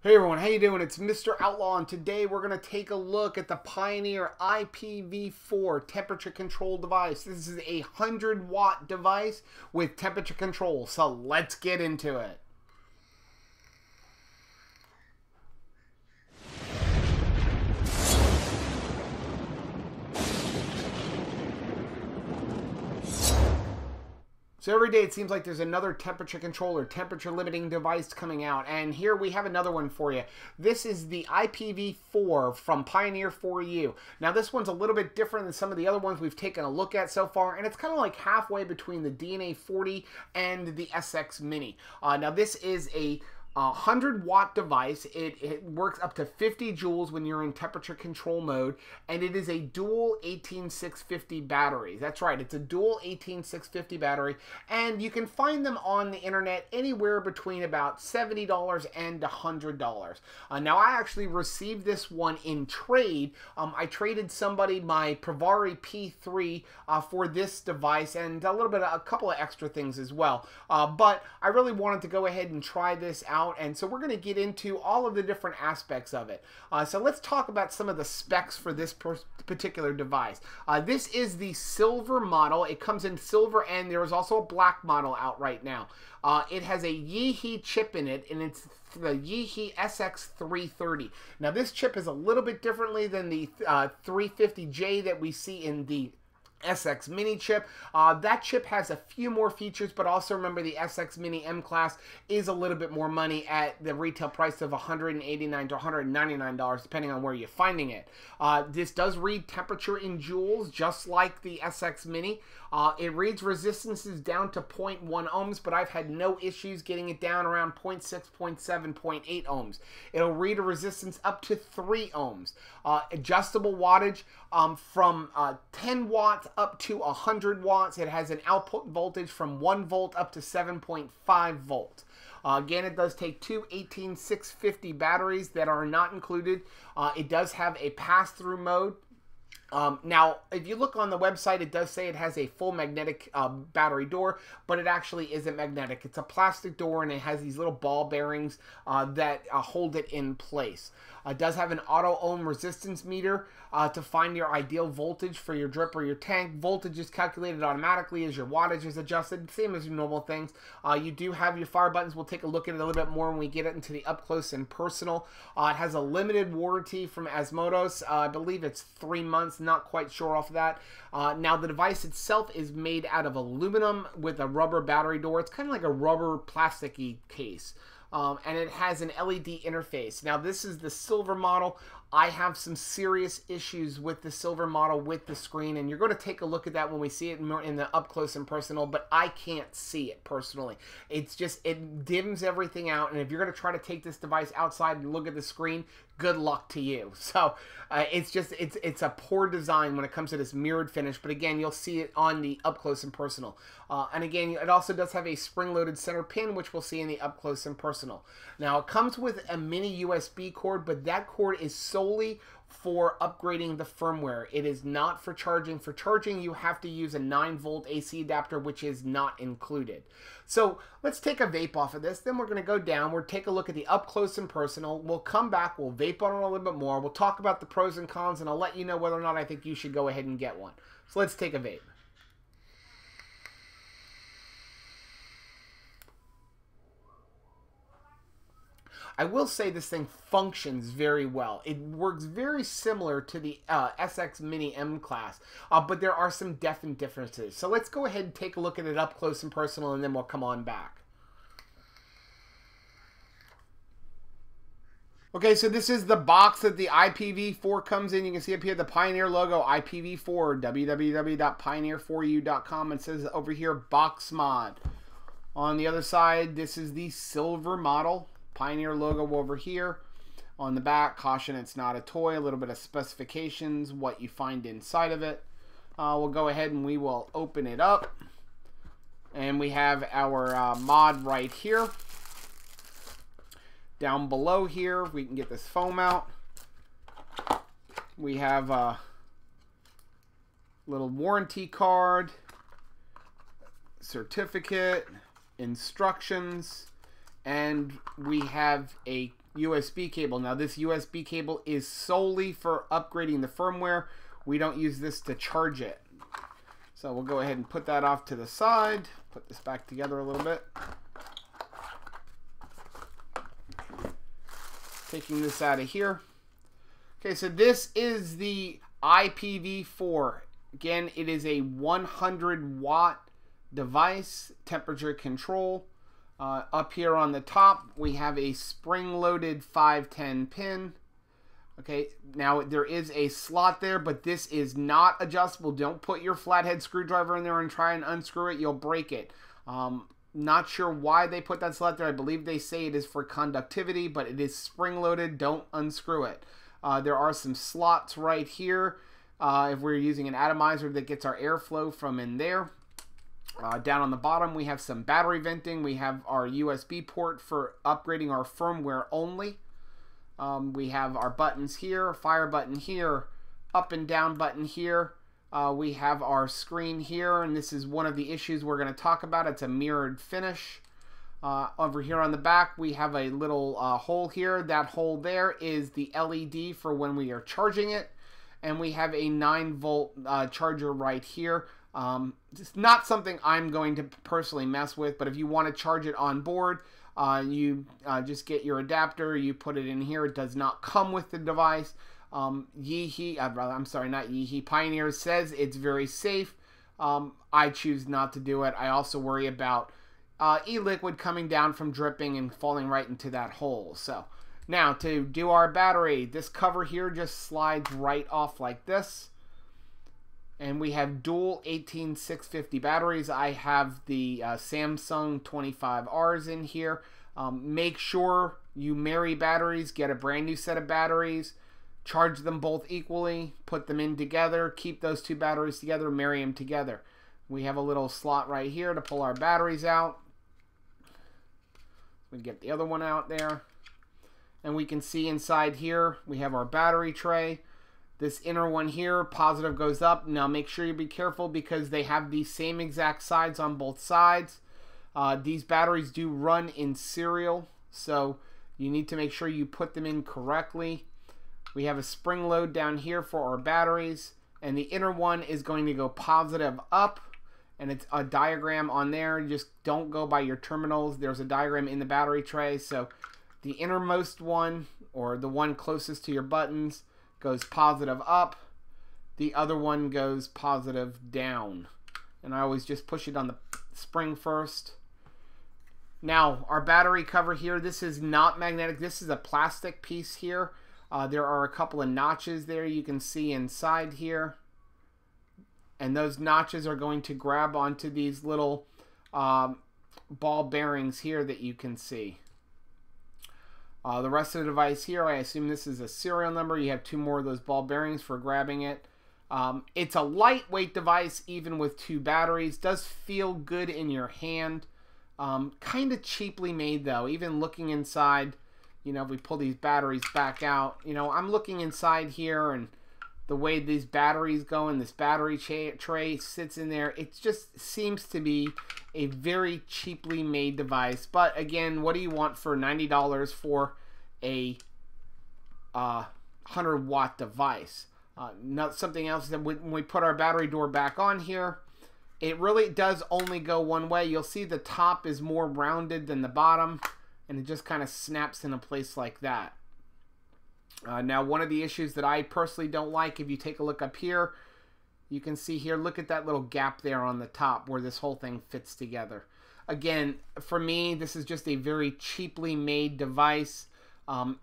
Hey everyone, how you doing? It's Mr. Outlaw, and today we're going to take a look at the Pioneer IPv4 temperature control device. This is a 100-watt device with temperature control, so let's get into it. So every day it seems like there's another temperature control or temperature limiting device coming out, and here we have another one for you. This is the IPv4 from Pioneer 4U. Now this one's a little bit different than some of the other ones we've taken a look at so far, and it's kind of like halfway between the DNA 40 and the SX Mini. Now this is a 100-watt device. It works up to 50 joules when you're in temperature control mode, and it is a dual 18650 battery. That's right, it's a dual 18650 battery, and you can find them on the internet anywhere between about $70 and $100. Now I actually received this one in trade. I traded somebody my Privari P3 for this device, and a couple of extra things as well. But I really wanted to go ahead and try this out. And so we're going to get into all of the different aspects of it. So let's talk about some of the specs for this particular device. This is the silver model. It comes in silver, and there is also a black model out right now. It has a Yeehee chip in it, and it's the Yeehee SX330. Now this chip is a little bit differently than the 350J that we see in the SX Mini chip. That chip has a few more features, but also remember the SX Mini M class is a little bit more money at the retail price of $189 to $199, depending on where you're finding it. This does read temperature in joules, just like the SX Mini. It reads resistances down to 0.1 ohms, but I've had no issues getting it down around 0.6, 0.7, 0.8 ohms. It'll read a resistance up to 3 ohms. Adjustable wattage from 10 watts up to 100 watts. It has an output voltage from 1 volt up to 7.5 volts. Again, it does take two 18650 batteries that are not included. It does have a pass-through mode. Now, if you look on the website, it does say it has a full magnetic battery door, but it actually isn't magnetic. It's a plastic door, and it has these little ball bearings that hold it in place. It does have an auto ohm resistance meter to find your ideal voltage for your drip or your tank. Voltage is calculated automatically as your wattage is adjusted, same as your normal things. You do have your fire buttons. We'll take a look at it a little bit more when we get it into the up close and personal. It has a limited warranty from Asmodos. I believe it's 3 months, not quite sure off of that. Now the device itself is made out of aluminum with a rubber battery door. It's kind of like a rubber plasticky case. And it has an LED interface. Now this is the silver model. I have some serious issues with the silver model with the screen, and you're going to take a look at that when we see it more in the up close and personal, but I can't see it personally. It's just, it dims everything out, and if you're going to try to take this device outside and look at the screen, good luck to you. So it's just, it's a poor design when it comes to this mirrored finish, but again, you'll see it on the up close and personal. And again, it also does have a spring-loaded center pin, which we'll see in the up close and personal. Now, it comes with a mini USB cord, but that cord is solely for upgrading the firmware. It is not for charging. For charging, you have to use a 9-volt AC adapter, which is not included. So let's take a vape off of this. Then we're going to go down. We'll take a look at the up close and personal. We'll come back. We'll vape on it a little bit more. We'll talk about the pros and cons, and I'll let you know whether or not I think you should go ahead and get one. So let's take a vape. I will say this thing functions very well. It works very similar to the SX Mini M class, but there are some definite differences. So let's go ahead and take a look at it up close and personal, and then we'll come on back. Okay, so this is the box that the IPv4 comes in. You can see up here the Pioneer logo, IPv4, www.pioneer4u.com. It says over here, box mod. On the other side, this is the silver model. Pioneer logo over here. On the back, caution, it's not a toy. A little bit of specifications, what you find inside of it. We'll go ahead and we will open it up. And we have our mod right here. Down below here, we can get this foam out. We have a little warranty card, certificate, instructions, and we have a USB cable. Now this USB cable is solely for upgrading the firmware. We don't use this to charge it. So we'll go ahead and put that off to the side. Put this back together a little bit. Taking this out of here. Okay, so this is the IPv4. Again, it is a 100 watt device, temperature control. Up here on the top, we have a spring-loaded 510 pin. Okay, now there is a slot there, but this is not adjustable. Don't put your flathead screwdriver in there and try and unscrew it. You'll break it. Not sure why they put that slot there. I believe they say it is for conductivity, but it is spring-loaded. Don't unscrew it. There are some slots right here if we're using an atomizer that gets our airflow from in there. Down on the bottom, we have some battery venting. We have our USB port for upgrading our firmware only. We have our buttons here, fire button here, up and down button here. We have our screen here, and this is one of the issues we're going to talk about. It's a mirrored finish. Over here on the back, we have a little hole here. That hole there is the LED for when we are charging it. And we have a 9-volt charger right here. It's not something I'm going to personally mess with, but if you want to charge it on board, you just get your adapter, you put it in here. It does not come with the device. Pioneer says it's very safe. I choose not to do it. I also worry about e-liquid coming down from dripping and falling right into that hole. So now to do our battery, this cover here just slides right off like this. And we have dual 18650 batteries. I have the Samsung 25Rs in here. Make sure you marry batteries, get a brand new set of batteries, charge them both equally, put them in together, keep those two batteries together, marry them together. We have a little slot right here to pull our batteries out. We get the other one out there. And we can see inside here, we have our battery tray. This inner one here, positive goes up. Now make sure you be careful because they have the same exact sides on both sides. These batteries do run in serial, so you need to make sure you put them in correctly. We have a spring load down here for our batteries, and the inner one is going to go positive up, and it's a diagram on there. Just don't go by your terminals. There's a diagram in the battery tray, so the innermost one, or the one closest to your buttons, goes positive up. The other one goes positive down. And I always just push it on the spring first. Now, our battery cover here, this is not magnetic. This is a plastic piece here. There are a couple of notches there you can see inside here. And those notches are going to grab onto these little ball bearings here that you can see. The rest of the device here, I assume this is a serial number. You have two more of those ball bearings for grabbing it. It's a lightweight device, even with two batteries. Does feel good in your hand. Kind of cheaply made, though. Even looking inside, you know, if we pull these batteries back out, you know, I'm looking inside here, and the way these batteries go and this battery tray sits in there, it just seems to be a very cheaply made device. But again, what do you want for $90 for a 100 watt device? Not something else that when we put our battery door back on here, it really does only go one way. You'll see the top is more rounded than the bottom, and it just kind of snaps in a place like that. Now, one of the issues that I personally don't like, if you take a look up here, you can see here, look at that little gap there on the top where this whole thing fits together. Again, for me, this is just a very cheaply made device.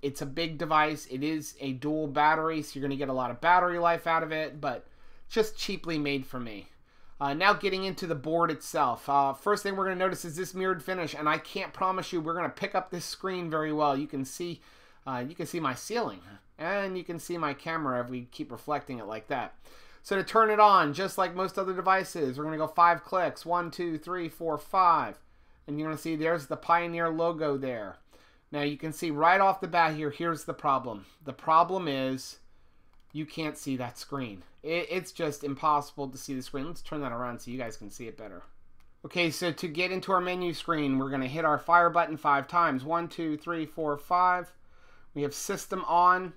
It's a big device. It is a dual battery, so you're going to get a lot of battery life out of it, but just cheaply made for me. Now getting into the board itself. First thing we're going to notice is this mirrored finish, and I can't promise you we're going to pick up this screen very well. You can see my ceiling, and you can see my camera if we keep reflecting it like that. So to turn it on, just like most other devices, we're going to go 5 clicks. 1, 2, 3, 4, 5. And you're going to see there's the Pioneer logo there. Now you can see right off the bat here, here's the problem. The problem is you can't see that screen. It's just impossible to see the screen. Let's turn that around so you guys can see it better. Okay, so to get into our menu screen, we're going to hit our fire button 5 times. 1, 2, 3, 4, 5. We have system on.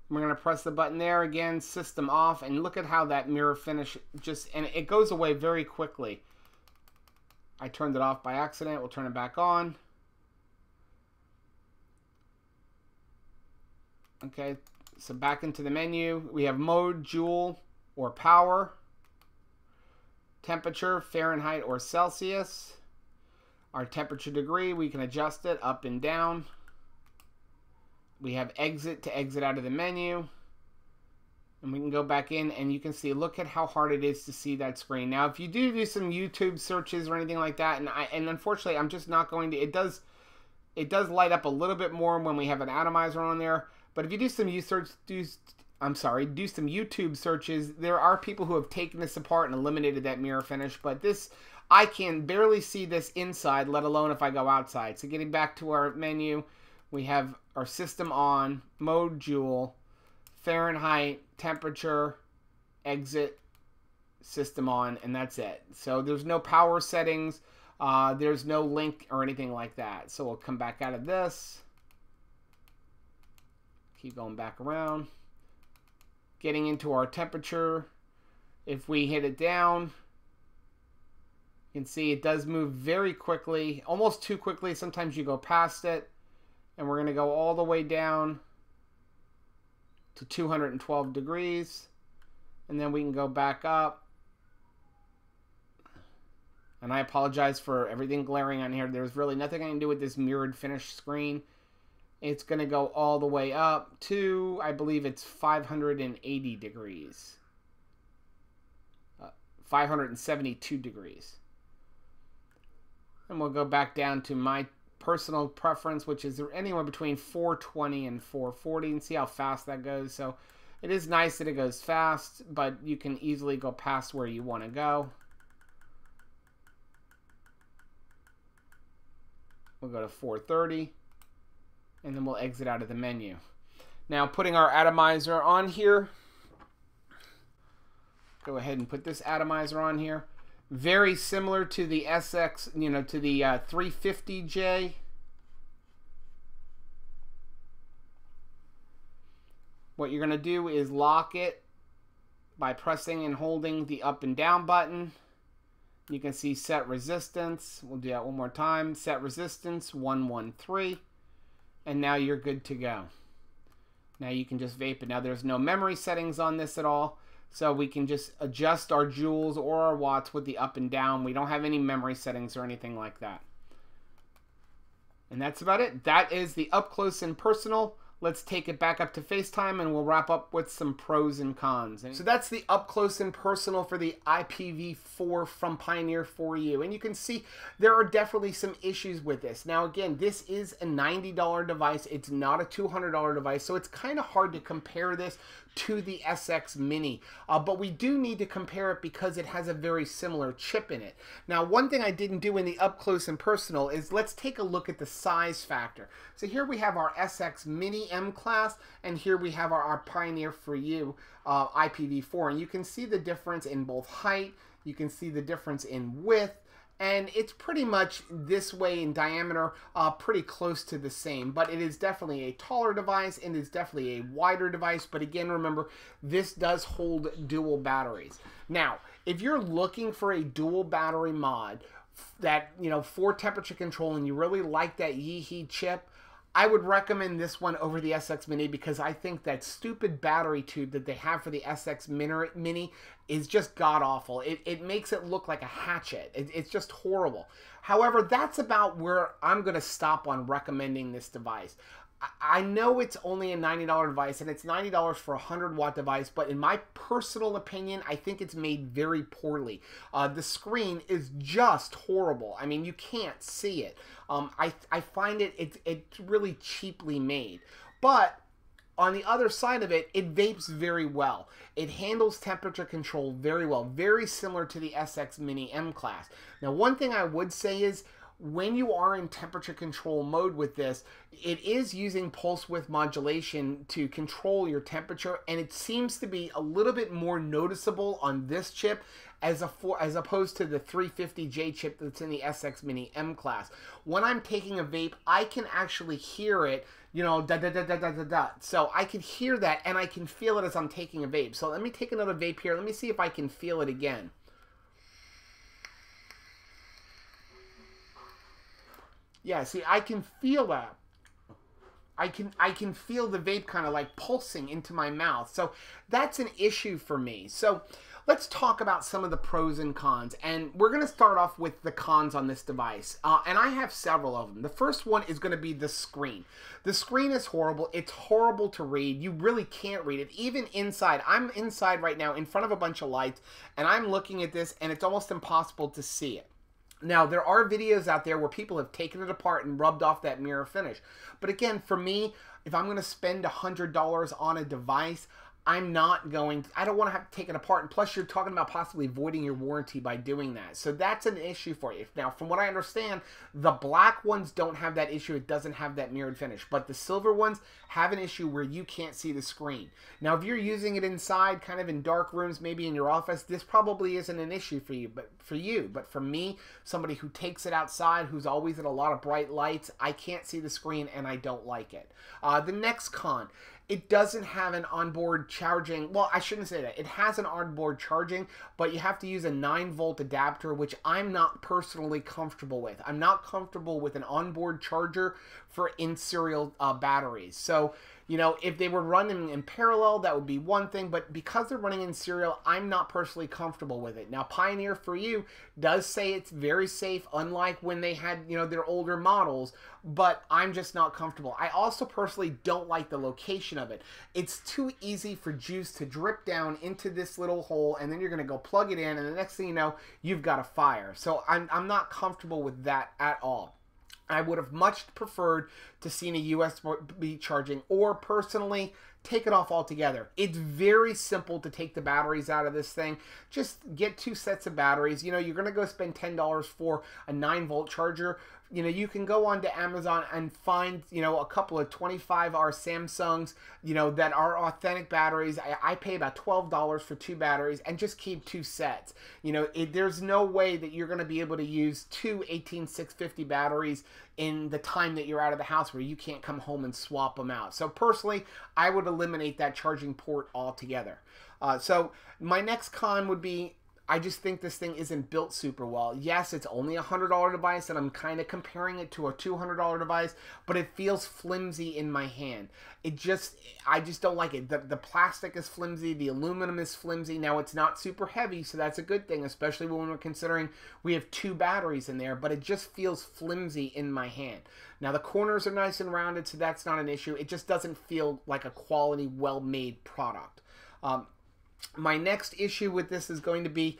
We're going to press the button there again, system off, and look at how that mirror finish just, and it goes away very quickly. I turned it off by accident. We'll turn it back on. Okay, so back into the menu. We have mode, joule, or power. Temperature, Fahrenheit or Celsius. Our temperature degree, we can adjust it up and down. We have exit to exit out of the menu. And we can go back in and you can see, look at how hard it is to see that screen. Now, if you do some YouTube searches or anything like that, and unfortunately, I'm just not going to, it does light up a little bit more when we have an atomizer on there. But if you do some YouTube searches, there are people who have taken this apart and eliminated that mirror finish. But this, I can barely see this inside, let alone if I go outside. So getting back to our menu, we have our system on, mode, joule, Fahrenheit, temperature, exit, system on, and that's it. So there's no power settings. There's no link or anything like that. So we'll come back out of this. Keep going back around. Getting into our temperature. If we hit it down, you can see it does move very quickly, almost too quickly. Sometimes you go past it. And we're going to go all the way down to 212 degrees. And then we can go back up. And I apologize for everything glaring on here. There's really nothing I can do with this mirrored finish screen. It's going to go all the way up to, I believe it's 580 degrees. 572 degrees. And we'll go back down to my personal preference, which is anywhere between 420 and 440, and see how fast that goes. So it is nice that it goes fast, but you can easily go past where you want to go. We'll go to 430, and then we'll exit out of the menu. Now, putting our atomizer on here. Go ahead and put this atomizer on here. Very similar to the SX, to the 350J. What you're going to do is lock it by pressing and holding the up and down button. You can see set resistance. We'll do that one more time. Set resistance 113. And now you're good to go. Now you can just vape it. Now there's no memory settings on this at all. So we can just adjust our joules or our watts with the up and down. We don't have any memory settings or anything like that. And that's about it. That is the up close and personal. Let's take it back up to FaceTime and we'll wrap up with some pros and cons. So that's the up close and personal for the IPv4 from Pioneer for you. And you can see there are definitely some issues with this. Now again, this is a $90 device. It's not a $200 device. So it's kind of hard to compare this to the SX Mini. But we do need to compare it because it has a very similar chip in it. Now, one thing I didn't do in the up close and personal is let's take a look at the size factor. So here we have our SX Mini M class, and here we have our Pioneer for you IPv4. And you can see the difference in both height, you can see the difference in width, and it's pretty much this way in diameter, pretty close to the same. But it is definitely a taller device and it's definitely a wider device. But again, remember, this does hold dual batteries. Now, if you're looking for a dual battery mod that, for temperature control and you really like that Yeehee chip, I would recommend this one over the SX Mini because I think that stupid battery tube that they have for the SX Mini is just god-awful. It makes it look like a hatchet. It's just horrible. However, that's about where I'm going to stop on recommending this device. I know it's only a $90 device, and it's $90 for a 100-watt device, but in my personal opinion, I think it's made very poorly. The screen is just horrible. I mean, you can't see it. I find it's really cheaply made. But on the other side of it, it vapes very well. It handles temperature control very well, very similar to the SX Mini M class. Now, one thing I would say is, when you are in temperature control mode with this, it is using pulse width modulation to control your temperature, and it seems to be a little bit more noticeable on this chip as opposed to the 350J chip that's in the SX Mini M class. When I'm taking a vape, I can actually hear it you know, da da da da da da da. So I can hear that, and I can feel it as I'm taking a vape. So let me take another vape here. Let me see if I can feel it again. Yeah, see, I can feel that. I can feel the vape kind of like pulsing into my mouth. So that's an issue for me. So let's talk about some of the pros and cons. And we're going to start off with the cons on this device. And I have several of them. The first one is going to be the screen. The screen is horrible. It's horrible to read. You really can't read it. Even inside. I'm inside right now in front of a bunch of lights, and I'm looking at this, and it's almost impossible to see it. Now, there are videos out there where people have taken it apart and rubbed off that mirror finish. But again, for me, if I'm going to spend $100 on a device, I don't want to have to take it apart. And plus, you're talking about possibly voiding your warranty by doing that. So that's an issue for you. Now, from what I understand, the black ones don't have that issue. It doesn't have that mirrored finish. But the silver ones have an issue where you can't see the screen. Now, if you're using it inside, kind of in dark rooms, maybe in your office, this probably isn't an issue for you. But for me, somebody who takes it outside, who's always at a lot of bright lights, I can't see the screen and I don't like it. The next con. It doesn't have an onboard charging. Well, I shouldn't say that. It has an onboard charging, but you have to use a 9-volt adapter, which I'm not personally comfortable with. I'm not comfortable with an onboard charger for in-serial batteries. So, you know, if they were running in parallel, that would be one thing, but because they're running in serial, I'm not personally comfortable with it. Now, Pioneer For You does say it's very safe, unlike when they had, you know, their older models, but I'm just not comfortable. I also personally don't like the location of it. It's too easy for juice to drip down into this little hole, and then you're going to go plug it in, and the next thing you know, you've got a fire. So I'm not comfortable with that at all. I would have much preferred to see a USB charging, or personally take it off altogether. It's very simple to take the batteries out of this thing. Just get 2 sets of batteries. You know, you're going to go spend $10 for a 9-volt charger. You know, you can go on to Amazon and find, you know, a couple of 25R Samsungs, you know, that are authentic batteries. I pay about $12 for 2 batteries and just keep 2 sets. You know, there's no way that you're going to be able to use 2 18650 batteries in the time that you're out of the house where you can't come home and swap them out. So personally, I would eliminate that charging port altogether. So my next con would be, I just think this thing isn't built super well. Yes, it's only a $100 device, and I'm kind of comparing it to a $200 device, but it feels flimsy in my hand. I just don't like it. The plastic is flimsy, the aluminum is flimsy. Now, it's not super heavy, so that's a good thing, especially when we're considering we have 2 batteries in there, but it just feels flimsy in my hand. Now, the corners are nice and rounded, so that's not an issue. It just doesn't feel like a quality, well-made product. My next issue with this is going to be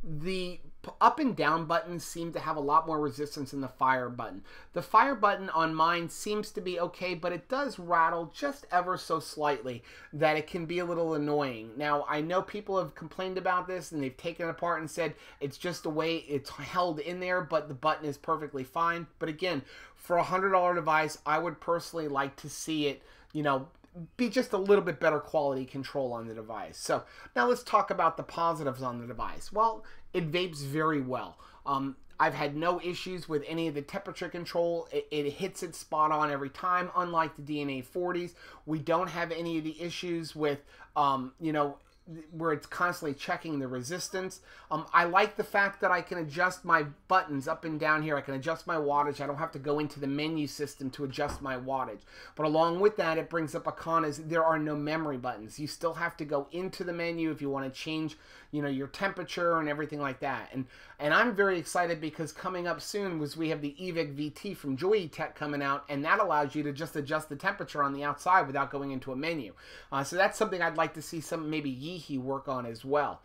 the up and down buttons seem to have a lot more resistance than the fire button. The fire button on mine seems to be okay, but it does rattle just ever so slightly that it can be a little annoying. Now, I know people have complained about this and they've taken it apart and said it's just the way it's held in there, but the button is perfectly fine. But again, for a $100 device, I would personally like to see it, you know, be just a little bit better quality control on the device. So now let's talk about the positives on the device. Well, it vapes very well. I've had no issues with any of the temperature control. It hits it spot on every time, unlike the DNA 40s. We don't have any of the issues with, you know, where it's constantly checking the resistance. I like the fact that I can adjust my buttons up and down here. I can adjust my wattage. I don't have to go into the menu system to adjust my wattage. But along with that, it brings up a con is there are no memory buttons. You still have to go into the menu if you want to change, you know, your temperature and everything like that. And I'm very excited because coming up soon we have the EVIC VT from Joyetech coming out, and that allows you to just adjust the temperature on the outside without going into a menu. So that's something I'd like to see some maybe Yeehee work on as well.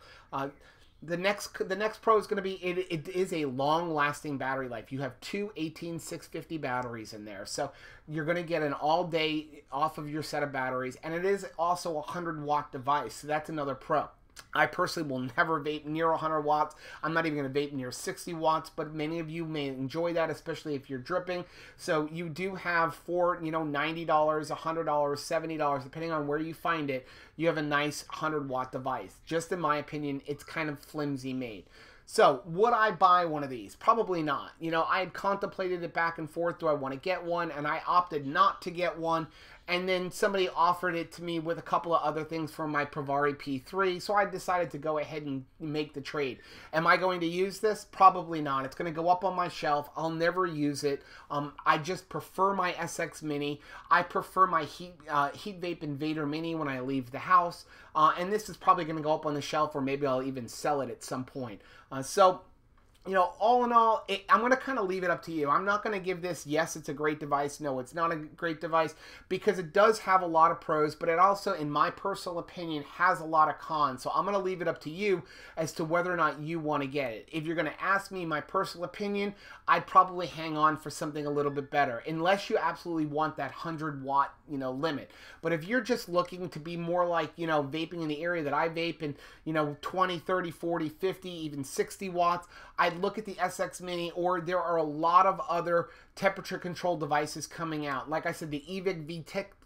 The next pro is going to be it is a long-lasting battery life. You have 2 18650 batteries in there, so you're going to get an all-day off of your set of batteries, and it is also a 100-watt device, so that's another pro. I personally will never vape near 100 watts. I'm not even going to vape near 60 watts, but many of you may enjoy that, especially if you're dripping. So you do have for, you know, $90, $100, $70, depending on where you find it, you have a nice 100-watt device. Just in my opinion, it's kind of flimsy made. So, would I buy one of these? Probably not. You know, I had contemplated it back and forth. Do I want to get one? And I opted not to get one. And then somebody offered it to me with a couple of other things from my Privari P3. So I decided to go ahead and make the trade. Am I going to use this? Probably not. It's going to go up on my shelf. I'll never use it. I just prefer my SX Mini. I prefer my Heat Vape Invader Mini when I leave the house. And this is probably going to go up on the shelf, or maybe I'll even sell it at some point. So, you know, all in all, I'm going to kind of leave it up to you. I'm not going to give this, yes, it's a great device. No, it's not a great device, because it does have a lot of pros, but it also, in my personal opinion, has a lot of cons. So I'm going to leave it up to you as to whether or not you want to get it. If you're going to ask me my personal opinion, I'd probably hang on for something a little bit better, unless you absolutely want that 100-watt, you know, limit. But if you're just looking to be more like, you know, vaping in the area that I vape in, you know, 20, 30, 40, 50, even 60 watts, I'd look at the SX Mini, or there are a lot of other temperature control devices coming out. Like I said, the EVIC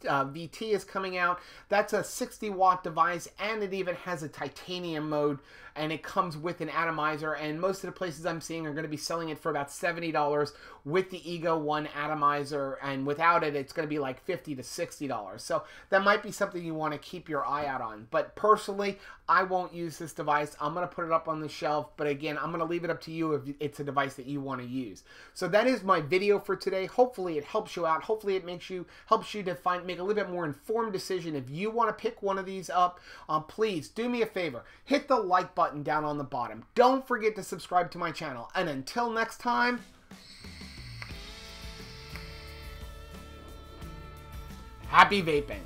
VT is coming out. That's a 60-watt device, and it even has a titanium mode, and it comes with an atomizer, and most of the places I'm seeing are going to be selling it for about $70 with the Ego 1 atomizer, and without it, it's going to be like $50 to $60. So that might be something you want to keep your eye out on. But personally, I won't use this device. I'm going to put it up on the shelf, but again, I'm going to leave it up to you if it's a device that you want to use. So that is my video for today. Hopefully it helps you out. Hopefully it helps you to make a little bit more informed decision. If you want to pick one of these up, please do me a favor. Hit the like button down on the bottom. Don't forget to subscribe to my channel. And until next time, happy vaping.